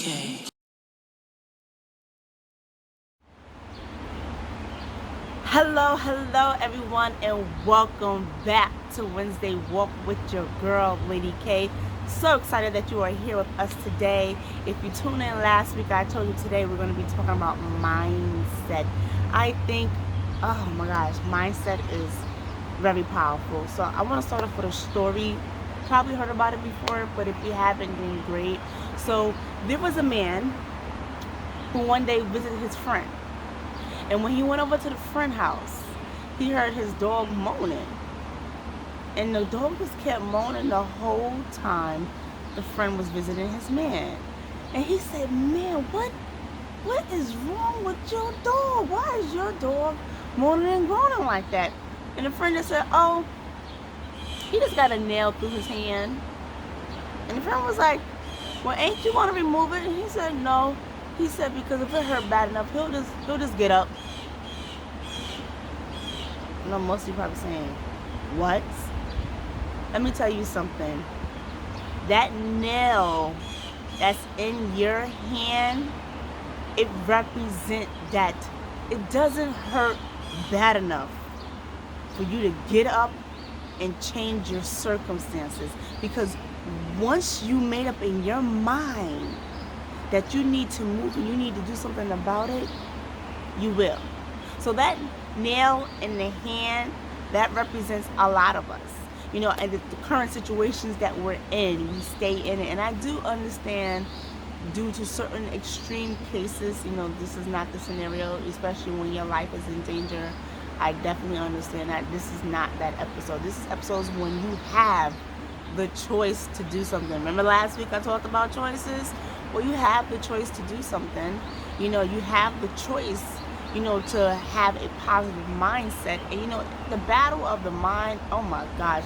K. Hello everyone, and welcome back to Wednesday Walk with your girl, Lady K. So excited that you are here with us today. If you tuned in last week, I told you today we're going to be talking about mindset. I think, oh my gosh, mindset is very powerful. So I want to start off with a story. Probably heard about it before, but if you haven't, then great. So there was a man who one day visited his friend. And when he went over to the friend house, he heard his dog moaning. And the dog just kept moaning the whole time the friend was visiting his man. And he said, man, what is wrong with your dog? Why is your dog moaning and groaning like that? And the friend just said, oh, he just got a nail through his hand. And the friend was like, well, ain't you want to remove it? And he said, no. He said, because if it hurt bad enough, he'll just get up. You know, most of you probably saying, what? Let me tell you something. That nail that's in your hand, it represents that it doesn't hurt bad enough for you to get up and change your circumstances. Because once you made up in your mind that you need to move and you need to do something about it, you will. So that nail in the hand, that represents a lot of us. You know, and the current situations that we're in, we stay in it. And I do understand, due to certain extreme cases, you know, this is not the scenario, especially when your life is in danger. I definitely understand that this is not that episode. This is episodes when you have the choice to do something. Remember last week I talked about choices? Well, you have the choice to do something. You know, you have the choice, you know, to have a positive mindset. And you know, the battle of the mind, oh my gosh,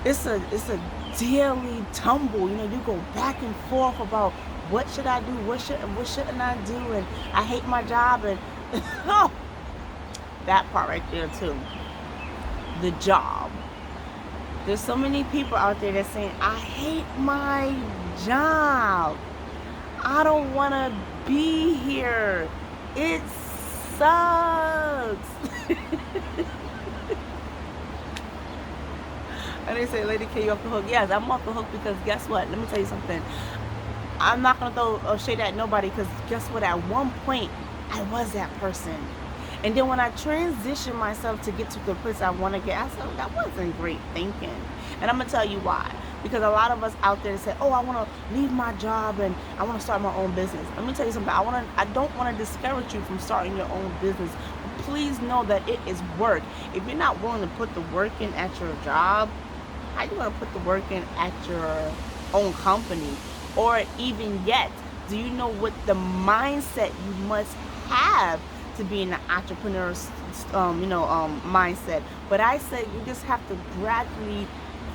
it's a daily tumble. You know, you go back and forth about what should I do, what shouldn't I do, and I hate my job, and oh, that part right there too. The job. There's so many people out there that's saying, I hate my job. I don't want to be here. It sucks. And they say, Lady K, you off the hook. Yes, I'm off the hook because guess what? Let me tell you something. I'm not going to throw shade at nobody because guess what? At one point, I was that person. And then when I transitioned myself to get to the place I want to get, I said, that wasn't great thinking. And I'm going to tell you why. Because a lot of us out there say, oh, I want to leave my job and I want to start my own business. Let me tell you something. I don't want to discourage you from starting your own business. But please know that it is work. If you're not willing to put the work in at your job, how are you going to put the work in at your own company? Or even yet, do you know what the mindset you must have to be in the entrepreneur's mindset? But I said you just have to gradually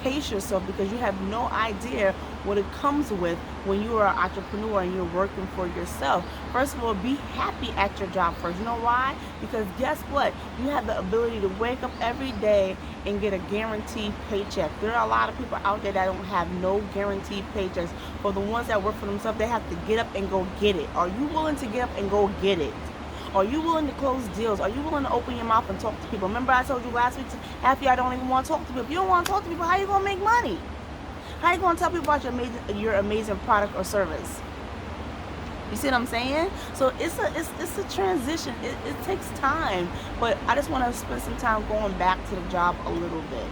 pace yourself because you have no idea what it comes with when you are an entrepreneur and you're working for yourself. First of all, be happy at your job first. You know why? Because guess what? You have the ability to wake up every day and get a guaranteed paycheck. There are a lot of people out there that don't have no guaranteed paychecks. For the ones that work for themselves, they have to get up and go get it. Are you willing to get up and go get it? Are you willing to close deals? Are you willing to open your mouth and talk to people? Remember I told you last week, half of y'all don't even want to talk to people. If you don't want to talk to people, how are you going to make money? How are you going to tell people about your amazing product or service? You see what I'm saying? So it's a transition. It takes time. But I just want to spend some time going back to the job a little bit.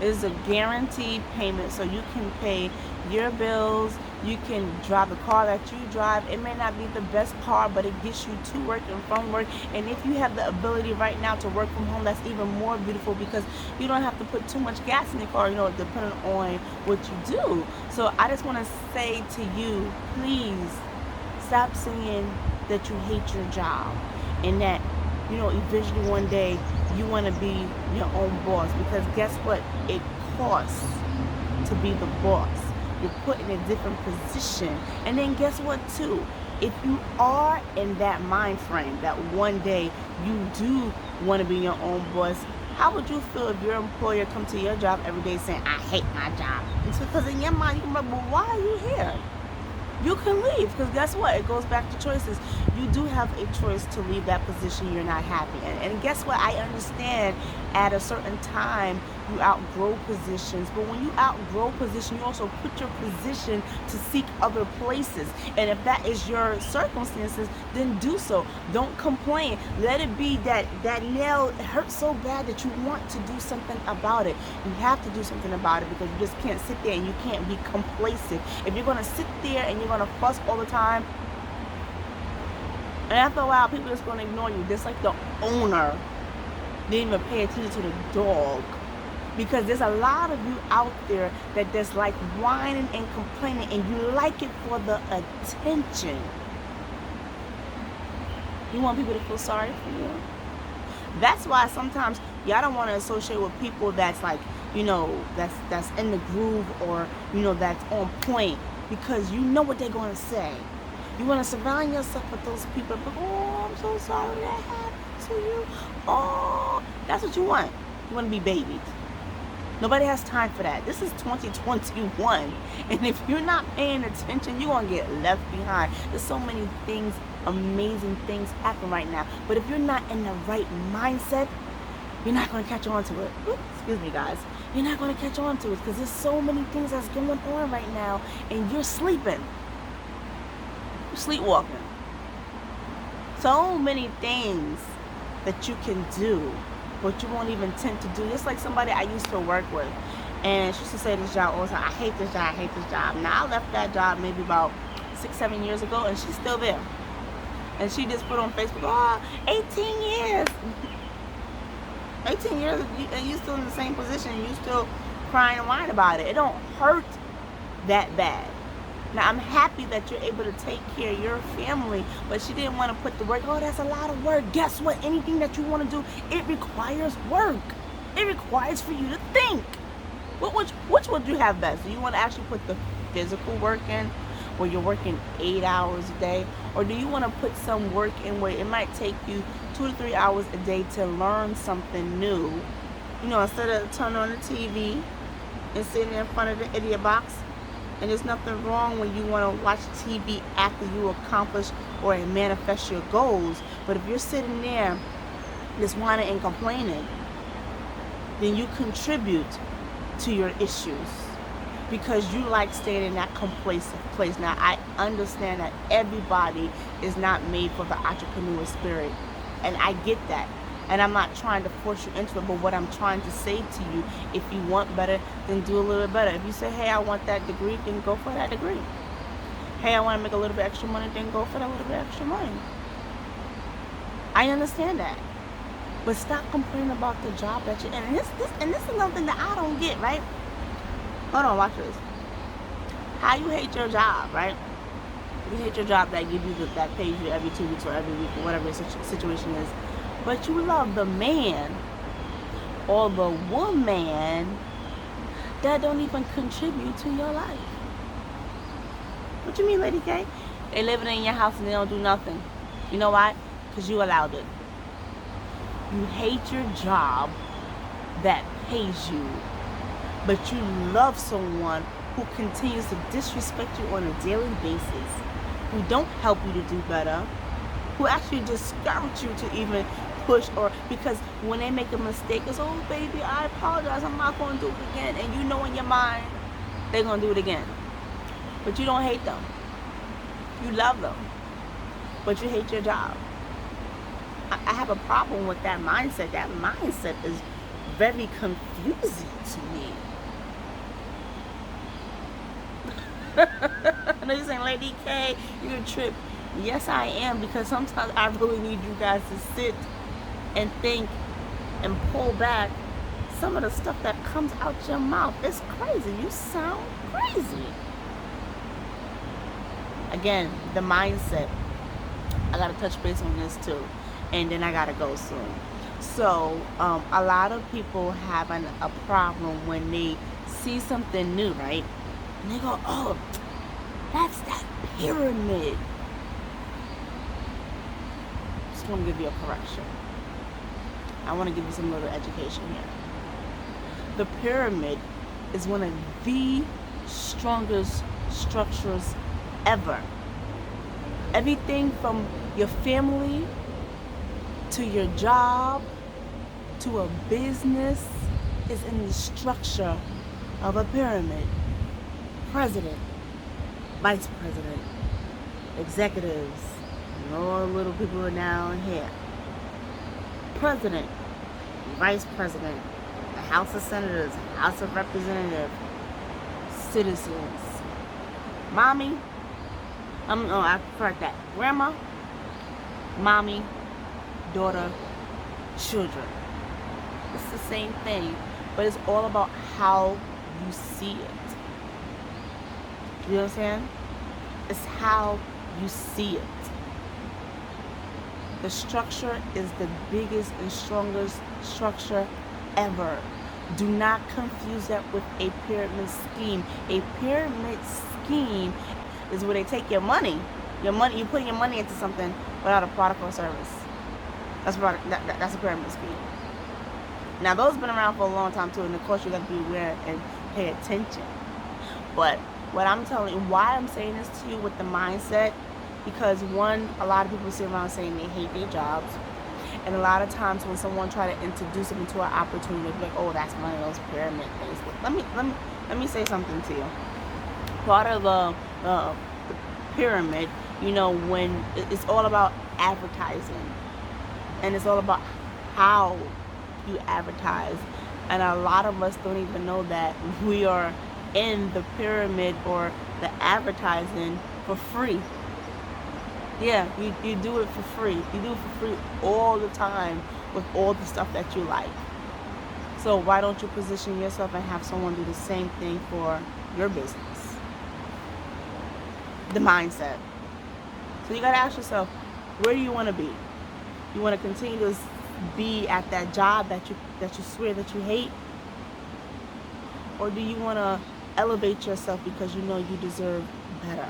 It's a guaranteed payment, so you can pay your bills. You can drive the car that you drive. It may not be the best car, but it gets you to work and from work. And if you have the ability right now to work from home, that's even more beautiful because you don't have to put too much gas in your car, you know, depending on what you do. So I just want to say to you, please stop saying that you hate your job and that, you know, eventually one day you want to be your own boss, because guess what? It costs to be the boss. You're put in a different position. And then guess what too? If you are in that mind frame that one day you do want to be your own boss, how would you feel if your employer come to your job every day saying, I hate my job? It's because in your mind you can remember, well, why are you here? you can leave, because guess what? It goes back to choices. You do have a choice to leave that position you're not happy in. And guess what? I understand at a certain time you outgrow positions, but when you outgrow position, you also put your position to seek other places. And if that is your circumstances, then do so. Don't complain. Let it be that nail hurts so bad that you want to do something about it. You have to do something about it, because you just can't sit there and you can't be complacent. If you're going to sit there and you're going to fuss all the time, and after a while, people are just going to ignore you. Just like the owner didn't even pay attention to the dog. Because there's a lot of you out there that just like whining and complaining, and you like it for the attention. You want people to feel sorry for you. That's why sometimes y'all don't want to associate with people that's like, that's in the groove, or, that's on point, because you know what they're going to say. You want to surround yourself with those people. But, oh, I'm so sorry that happened to you. Oh, that's what you want. You want to be babied. Nobody has time for that. This is 2021. And if you're not paying attention, you're going to get left behind. There's so many things, amazing things happen right now. But if you're not in the right mindset, you're not going to catch on to it. Oops, excuse me, guys. You're not going to catch on to it, because there's so many things that's going on right now, and you're sleeping. You're sleepwalking. So many things that you can do, but you won't even tend to do. Just like somebody I used to work with, and she used to say this job all the time, I hate this job, I hate this job. Now I left that job maybe about 6-7 years ago, and she's still there. And she just put on Facebook, 18 years. 18 years, and you're still in the same position, and you still crying and whining about it. It don't hurt that bad. Now, I'm happy that you're able to take care of your family, but she didn't want to put the work. Oh, that's a lot of work. Guess what? Anything that you want to do, it requires work. It requires for you to think. Which would you have best? Do you want to actually put the physical work in, where you're working 8 hours a day? Or do you want to put some work in where it might take you 2 to 3 hours a day to learn something new? Instead of turning on the TV and sitting in front of the idiot box. And there's nothing wrong when you want to watch TV after you accomplish or manifest your goals. But if you're sitting there just whining and complaining, then you contribute to your issues, because you like staying in that complacent place. Now, I understand that everybody is not made for the entrepreneur spirit, and I get that. And I'm not trying to force you into it, but what I'm trying to say to you, if you want better, then do a little bit better. If you say, hey, I want that degree, then go for that degree. Hey, I want to make a little bit extra money, then go for that little bit extra money. I understand that. But stop complaining about the job that you're in. And this is another thing that I don't get, right? Hold on, watch this. How you hate your job, right? You hate your job that gives you that pays you every 2 weeks or every week or whatever the situation is. But you love the man or the woman that don't even contribute to your life. What you mean, Lady K? They living in your house and they don't do nothing. You know why? Because you allowed it. You hate your job that pays you, but you love someone who continues to disrespect you on a daily basis, who don't help you to do better, who actually discourage you to even push, or because when they make a mistake, it's, oh baby, I apologize, I'm not going to do it again. And you know in your mind they're going to do it again. But you don't hate them. You love them. But you hate your job. I have a problem with that mindset. That mindset is very confusing to me. I know you're saying, Lady K, you're a trip. Yes, I am, because sometimes I really need you guys to sit and think and pull back some of the stuff that comes out your mouth. It's crazy. You sound crazy. Again, the mindset. I got to touch base on this too. And then I got to go soon. So, a lot of people have a problem when they see something new, right? And they go, oh, that's that pyramid. Just want to give you a correction. I want to give you some little education here. The pyramid is one of the strongest structures ever. Everything from your family to your job to a business is in the structure of a pyramid. President, vice president, executives, and all the little people are down here. President, vice president, the House of Senators, House of Representatives, citizens. Mommy, I correct that. Grandma, mommy, daughter, children. It's the same thing, but it's all about how you see it. You know what I'm saying? It's how you see it. The structure is the biggest and strongest structure ever. Do not confuse that with a pyramid scheme. A pyramid scheme is where they take your money, you're putting your money into something without a product or service. That's a pyramid scheme. Now those have been around for a long time too, and of course you got to be aware and pay attention. But what I'm telling you, why I'm saying this to you with the mindset, because one, a lot of people sit around saying they hate their jobs, and a lot of times when someone try to introduce them into an opportunity, they're like, oh, that's one of those pyramid things. Let me say something to you. Part of the pyramid, when it's all about advertising, and it's all about how you advertise, and a lot of us don't even know that we are in the pyramid or the advertising for free. Yeah, you do it for free. You do it for free all the time with all the stuff that you like. So why don't you position yourself and have someone do the same thing for your business? The mindset. So you gotta ask yourself, where do you want to be? You want to continue to be at that job that you swear that you hate, or do you want to elevate yourself because you know you deserve better?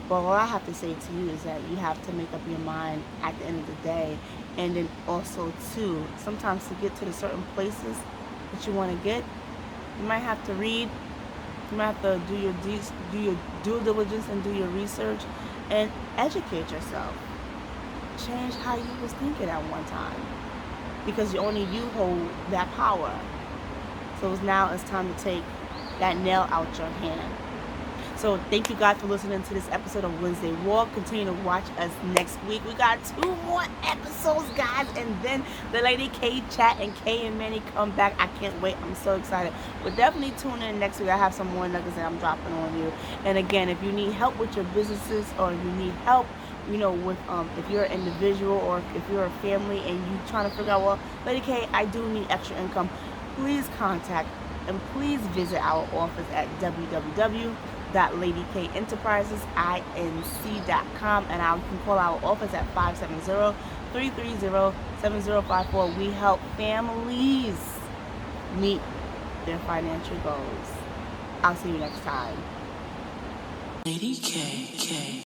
Well, what I have to say to you is that you have to make up your mind at the end of the day, and then also too, sometimes to get to the certain places that you want to get, you might have to read, you might have to do your due diligence and do your research and educate yourself. Change how you was thinking at one time, because only you hold that power. So now it's time to take that nail out your hand. So thank you guys for listening to this episode of Wednesday Walk. Continue to watch us next week. We got 2 more episodes, guys, and then the Lady K Chat and Kay and Manny come back. I can't wait. I'm so excited. But definitely tune in next week. I have some more nuggets that I'm dropping on you. And again, if you need help with your businesses, or if you need help, with if you're an individual, or if you're a family and you're trying to figure out, well, Lady K, I do need extra income, please contact and please visit our office at www.ladykenterprisesinc.com, and you can call our office at 570-330-7054. We help families meet their financial goals. I'll see you next time. Lady K.